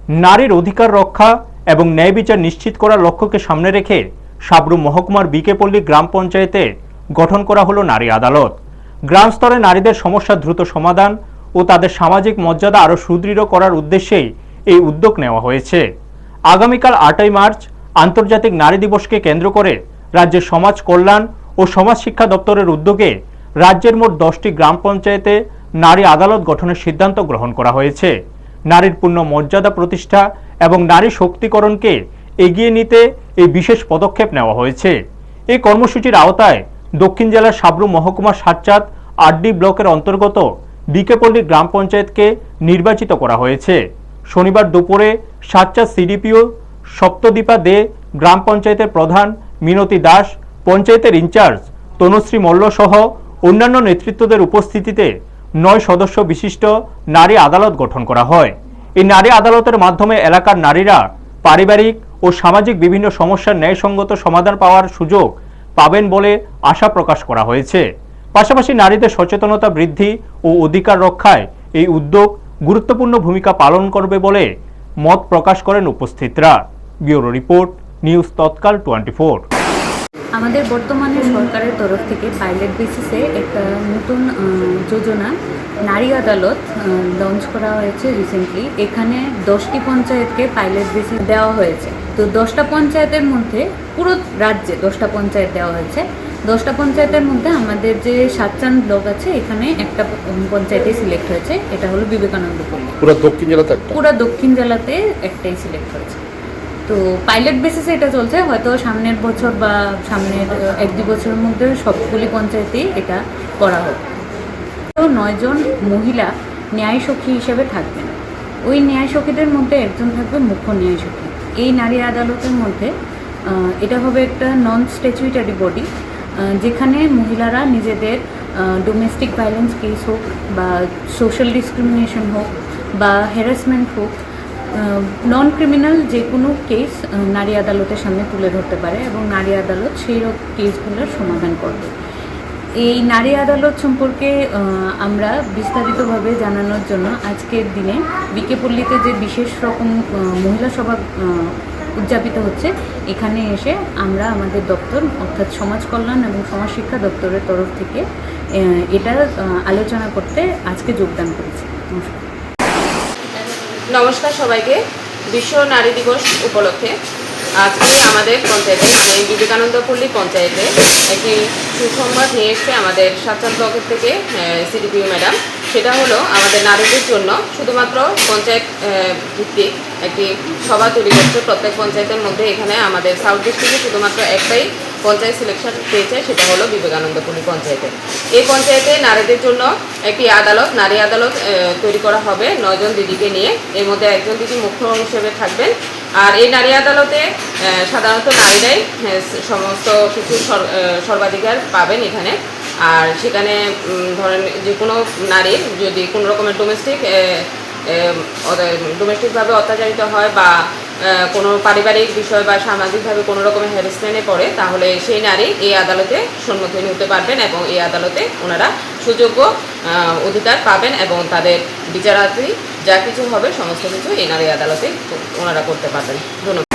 নারীর অধিকার রক্ষা এবং ন্যায় বিচার নিশ্চিত করার লক্ষ্যকে সামনে রেখে সাবরুম মহকুমার বিকেপল্লী গ্রাম পঞ্চায়েতে গঠন করা হলো নারী আদালত। গ্রাম স্তরে নারীদের সমস্যা দ্রুত সমাধান ও তাদের সামাজিক মর্যাদা আরও সুদৃঢ় করার উদ্দেশ্যেই এই উদ্যোগ নেওয়া হয়েছে। আগামীকাল 8ই মার্চ আন্তর্জাতিক নারী দিবসকে কেন্দ্র করে রাজ্যের সমাজ কল্যাণ ও সমাজ শিক্ষা দপ্তরের উদ্যোগে রাজ্যের মোট 10টি গ্রাম পঞ্চায়েতে নারী আদালত গঠনের সিদ্ধান্ত গ্রহণ করা হয়েছে। নারীর পূর্ণ মর্যাদা প্রতিষ্ঠা এবং নারী শক্তিকরণকে এগিয়ে নিতে এই বিশেষ পদক্ষেপ নেওয়া হয়েছে। এই কর্মসূচির আওতায় দক্ষিণ জেলার সাবরুম মহকুমার সাতচাঁদ 8ডি ব্লকের অন্তর্গত বিকেপল্লী গ্রাম পঞ্চায়েতকে নির্বাচিত করা হয়েছে। শনিবার দুপুরে সাতচাঁদ সিডিপিও সপ্তদীপা দে, গ্রাম পঞ্চায়েতের প্রধান মিনতি দাস, পঞ্চায়েতের ইনচার্জ তনুশ্রী মল্ল সহ অন্যান্য নেতৃত্বদের উপস্থিতিতে 9 সদস্য বিশিষ্ট নারী আদালত গঠন করা হয়। এই নারী আদালতের মাধ্যমে এলাকার নারীরা পারিবারিক ও সামাজিক বিভিন্ন সমস্যার ন্যায়সঙ্গত সমাধান পাওয়ার সুযোগ পাবেন বলে আশা প্রকাশ করা হয়েছে। পাশাপাশি নারীদের সচেতনতা বৃদ্ধি ও অধিকার রক্ষায় এই উদ্যোগ গুরুত্বপূর্ণ ভূমিকা পালন করবে বলে মত প্রকাশ করেন উপস্থিতরা। ব্যুরো রিপোর্ট, নিউজ তৎকাল 24। আমাদের বর্তমানে সরকারের তরফ থেকে পাইলট বেসিসে একটা নতুন যোজনা নারী আদালত লঞ্চ করা হয়েছে রিসেন্টলি। এখানে 10টি পঞ্চায়েতকে পাইলট বেসিস দেওয়া হয়েছে। তো 10টা পঞ্চায়েতের মধ্যে, পুরো রাজ্যে 10টা পঞ্চায়েত দেওয়া হয়েছে। 10টা পঞ্চায়েতের মধ্যে আমাদের যে সাতচাঁদ ব্লক আছে, এখানে একটা পঞ্চায়েতে সিলেক্ট হয়েছে, এটা হলো বিবেকানন্দ পল্লী। পুরো দক্ষিণ জেলাতে একটাই সিলেক্ট হয়েছে। তো পাইলট বেসিসে এটা চলছে, হয়তো সামনের বছর বা সামনের 1-2 বছরের মধ্যে সবগুলি পঞ্চায়েতেই এটা করা হবে। তো 9 জন মহিলা ন্যায় সখী হিসেবে থাকবেন। ওই ন্যায় সখীদের মধ্যে একজন থাকবে মুখ্য ন্যায় সখী। এই নারী আদালতের মধ্যে এটা হবে একটা নন স্ট্যাচুইটারি বডি, যেখানে মহিলারা নিজেদের ডোমেস্টিক ভায়োলেন্স কেস হোক বা সোশ্যাল ডিসক্রিমিনেশন হোক বা হ্যারাসমেন্ট হোক, নন ক্রিমিনাল যে কোনো কেস নারী আদালতের সামনে তুলে ধরতে পারে এবং নারী আদালত সেই কেসগুলোর সমাধান করবে। এই নারী আদালত সম্পর্কে আমরা বিস্তারিতভাবে জানানোর জন্য আজকের দিনে বিকেপল্লীতে যে বিশেষ রকম মহিলা সভা উদযাপিত হচ্ছে, এখানে এসে আমরা আমাদের দপ্তর অর্থাৎ সমাজ কল্যাণ এবং সমাজ শিক্ষা দপ্তরের তরফ থেকে এটা আলোচনা করতে আজকে যোগদান করেছি। নমস্কার সবাইকে। বিশ্ব নারী দিবস উপলক্ষে আজকে আমাদের পঞ্চায়েতে, এই বিবেকানন্দ পল্লী পঞ্চায়েতে একটি সুসংবাদ নিয়ে এসছে আমাদের সাতচাঁদ ব্লকের থেকে সিডিপিও ম্যাডাম। সেটা হলো আমাদের নারীদের জন্য শুধুমাত্র পঞ্চায়েত ভিত্তিক একটি সভা তৈরি করছে প্রত্যেক পঞ্চায়েতের মধ্যে। এখানে আমাদের সাউথ ডিস্ট্রিক্টে শুধুমাত্র একটাই পঞ্চায়েত সিলেকশন পেয়েছে, সেটা হলো বিবেকানন্দ পল্লী পঞ্চায়েতে। এই পঞ্চায়েতে নারীদের জন্য একটি আদালত, নারী আদালত তৈরি করা হবে 9 জন দিদিকে নিয়ে। এর মধ্যে একজন দিদি মুখ্য হিসেবে থাকবেন। আর এই নারী আদালতে সাধারণত নারীরাই সমস্ত কিছু সর্বাধিকার পাবেন এখানে। আর সেখানে ধরেন যে কোনো নারী যদি কোনো রকমের ডোমেস্টিকভাবে অত্যাচারিত হয় বা কোনো পারিবারিক বিষয় বা সামাজিকভাবে কোনো রকমের হ্যারাসমেন্টে পড়ে, তাহলে সেই নারী এই আদালতে সম্মুখীন হতে পারবেন এবং এই আদালতে ওনারা সুযোগ্য অধিকার পাবেন এবং তাদের বিচারাধীন যা কিছু হবে সমস্ত কিছু এই নারী আদালতে ওনারা করতে পারবেন। ধন্যবাদ।